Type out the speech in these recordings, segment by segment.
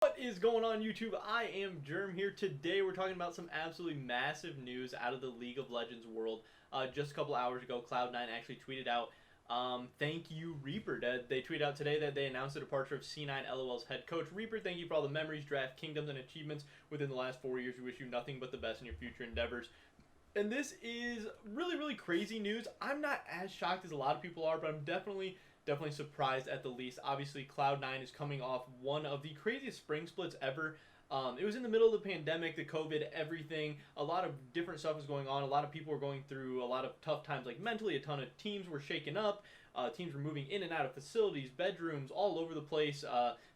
What is going on, YouTube? I am Germ here. Today we're talking about some absolutely massive news out of the League of Legends world. Just a couple hours ago, Cloud9 actually tweeted out, thank you, Reapered. They tweeted out today that they announced the departure of C9 LOL's head coach. Reapered, thank you for all the memories, draft, kingdoms, and achievements within the last 4 years. We wish you nothing but the best in your future endeavors. And this is really crazy news. I'm not as shocked as a lot of people are, but I'm definitely surprised at the least. Obviously, Cloud9 is coming off one of the craziest spring splits ever. It was in the middle of the pandemic, the COVID, everything. A lot of different stuff was going on. A lot of people were going through a lot of tough times, like mentally. A ton of teams were shaken up. Teams were moving in and out of facilities, bedrooms, all over the place.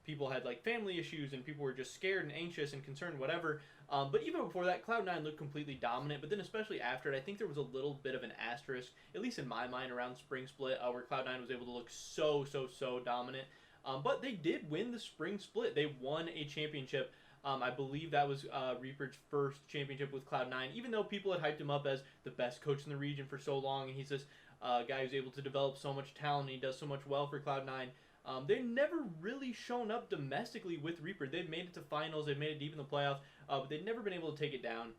People had like family issues, and people were just scared and anxious and concerned, whatever. But even before that, Cloud9 looked completely dominant. But then especially after it, I think there was a little bit of an asterisk, at least in my mind, around Spring Split, where Cloud9 was able to look so dominant. But they did win the Spring Split. They won a championship. I believe that was Reaper's first championship with Cloud9, even though people had hyped him up as the best coach in the region for so long, and he's this guy who's able to develop so much talent, and he does so much well for Cloud9. They've never really shown up domestically with Reaper. They've made it to finals, they've made it deep in the playoffs, but they've never been able to take it down.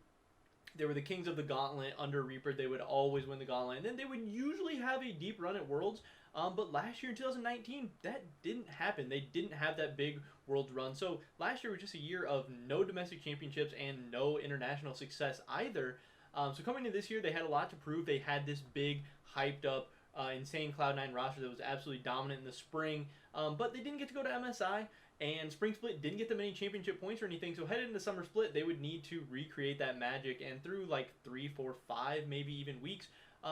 They were the kings of the gauntlet under Reaper. They would always win the gauntlet, and then they would usually have a deep run at Worlds. But last year in 2019, that didn't happen. They didn't have that big Worlds run. So last year was just a year of no domestic championships and no international success either. So coming into this year, they had a lot to prove. They had this big, hyped up, insane Cloud9 roster that was absolutely dominant in the spring. But they didn't get to go to MSI. And Spring Split didn't get them any championship points or anything, so headed into Summer Split, they would need to recreate that magic, and through like 3, 4, 5, maybe even weeks,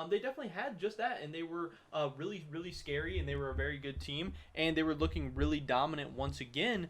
they definitely had just that, and they were really scary, and they were a very good team, and they were looking really dominant once again,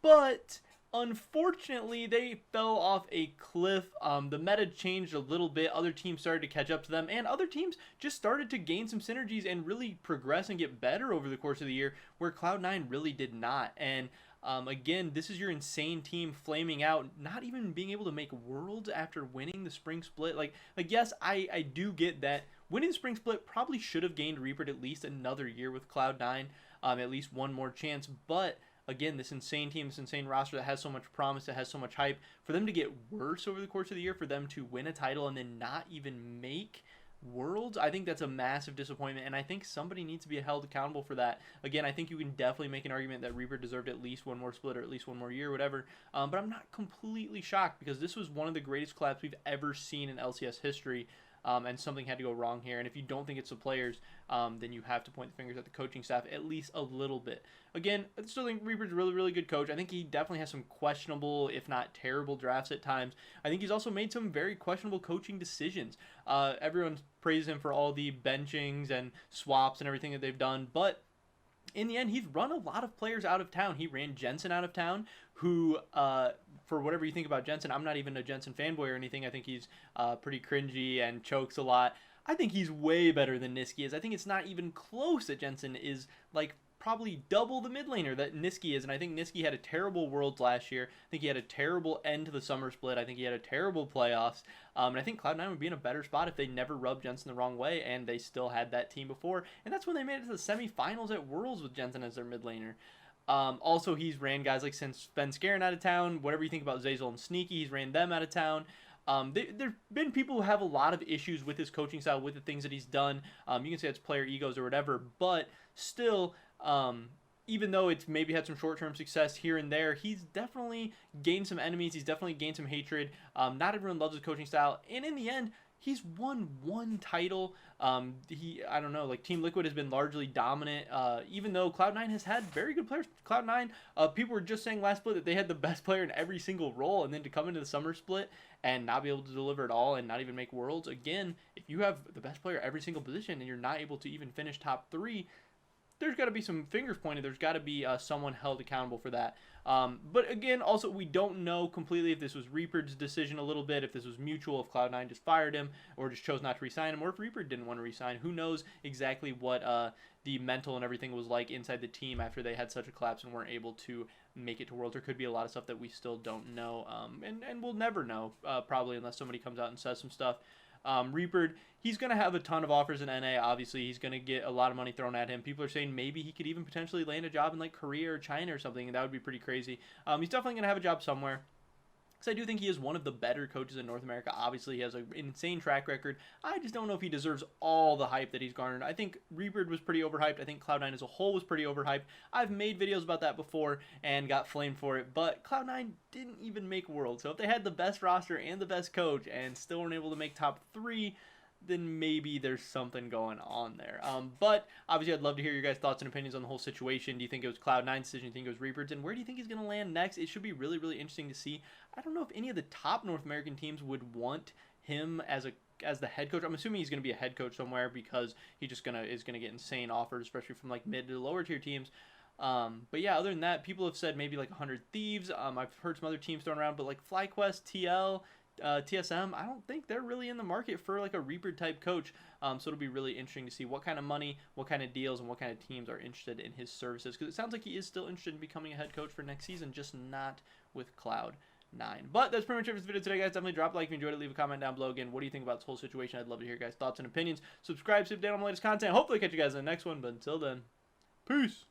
but unfortunately, they fell off a cliff. The meta changed a little bit. Other teams started to catch up to them, and other teams just started to gain some synergies and really progress and get better over the course of the year, where Cloud9 really did not. And again, this is your insane team flaming out, not even being able to make Worlds after winning the Spring Split. Like yes, I do get that winning the Spring Split probably should have gained Reapered at least another year with Cloud9, at least one more chance, but again, this insane team, this insane roster that has so much promise, that has so much hype, for them to get worse over the course of the year, for them to win a title and then not even make Worlds, I think that's a massive disappointment, and I think somebody needs to be held accountable for that. Again, I think you can definitely make an argument that Reaper deserved at least one more split or at least one more year, whatever, but I'm not completely shocked because this was one of the greatest collabs we've ever seen in LCS history. And something had to go wrong here. And if you don't think it's the players, then you have to point the fingers at the coaching staff at least a little bit. Again, I still think Reaper's a really good coach. I think he definitely has some questionable, if not terrible, drafts at times. I think he's also made some very questionable coaching decisions. Everyone praises him for all the benchings and swaps and everything that they've done, but in the end, he's run a lot of players out of town. He ran Jensen out of town, who, for whatever you think about Jensen, I'm not even a Jensen fanboy or anything. I think he's pretty cringy and chokes a lot. I think he's way better than Niski is. I think it's not even close that Jensen is, like, probably double the mid laner that Niski is, and I think Niski had a terrible Worlds last year. I think he had a terrible end to the Summer Split. I think he had a terrible playoffs, and I think Cloud9 would be in a better spot if they never rubbed Jensen the wrong way, and they still had that team before, and that's when they made it to the semifinals at Worlds with Jensen as their mid laner. Also, he's ran guys like Sven Skaren out of town. Whatever you think about Zeyzal and Sneaky, he's ran them out of town. There've been people who have a lot of issues with his coaching style, with the things that he's done. You can say it's player egos or whatever, but still, even though it's maybe had some short-term success here and there, he's definitely gained some enemies. He's definitely gained some hatred. Not everyone loves his coaching style, and in the end, he's won one title. I don't know, like Team Liquid has been largely dominant, even though Cloud9 has had very good players. Cloud9, people were just saying last split that they had the best player in every single role, and then to come into the Summer Split and not be able to deliver at all and not even make Worlds. Again, if you have the best player at every single position and you're not able to even finish top 3, there's got to be some fingers pointed. There's got to be someone held accountable for that. But again, also, we don't know completely if this was Reaper's decision a little bit, if this was mutual, if Cloud9 just fired him or just chose not to resign him, or if Reaper didn't want to resign. Who knows exactly what the mental and everything was like inside the team after they had such a collapse and weren't able to make it to Worlds. There could be a lot of stuff that we still don't know, and we'll never know, probably, unless somebody comes out and says some stuff. Reapered, he's going to have a ton of offers in NA. Obviously, he's going to get a lot of money thrown at him. People are saying maybe he could even potentially land a job in like Korea or China or something, and that would be pretty crazy. He's definitely going to have a job somewhere. Because I do think he is one of the better coaches in North America. Obviously, he has an insane track record. I just don't know if he deserves all the hype that he's garnered. I think Reapered was pretty overhyped. I think Cloud9 as a whole was pretty overhyped. I've made videos about that before and got flamed for it, but Cloud9 didn't even make Worlds. So if they had the best roster and the best coach and still weren't able to make top 3, then maybe there's something going on there. But obviously, I'd love to hear your guys' thoughts and opinions on the whole situation. Do you think it was Cloud9's decision? Do you think it was Reaper's? And where do you think he's going to land next? It should be really, really interesting to see. I don't know if any of the top North American teams would want him as the head coach. I'm assuming he's going to be a head coach somewhere because he just is gonna get insane offers, especially from like mid to lower tier teams. But yeah, other than that, people have said maybe like 100 Thieves. I've heard some other teams thrown around, but like FlyQuest, TL, TSM, I don't think they're really in the market for like a Reaper type coach. So it'll be really interesting to see what kind of money, what kind of deals, and what kind of teams are interested in his services. Because it sounds like he is still interested in becoming a head coach for next season, just not with Cloud9. But that's pretty much it for this video today, guys. Definitely drop a like if you enjoyed it. Leave a comment down below. Again, what do you think about this whole situation? I'd love to hear your guys' thoughts and opinions. Subscribe, sub down on my latest content. Hopefully catch you guys in the next one. But until then, peace.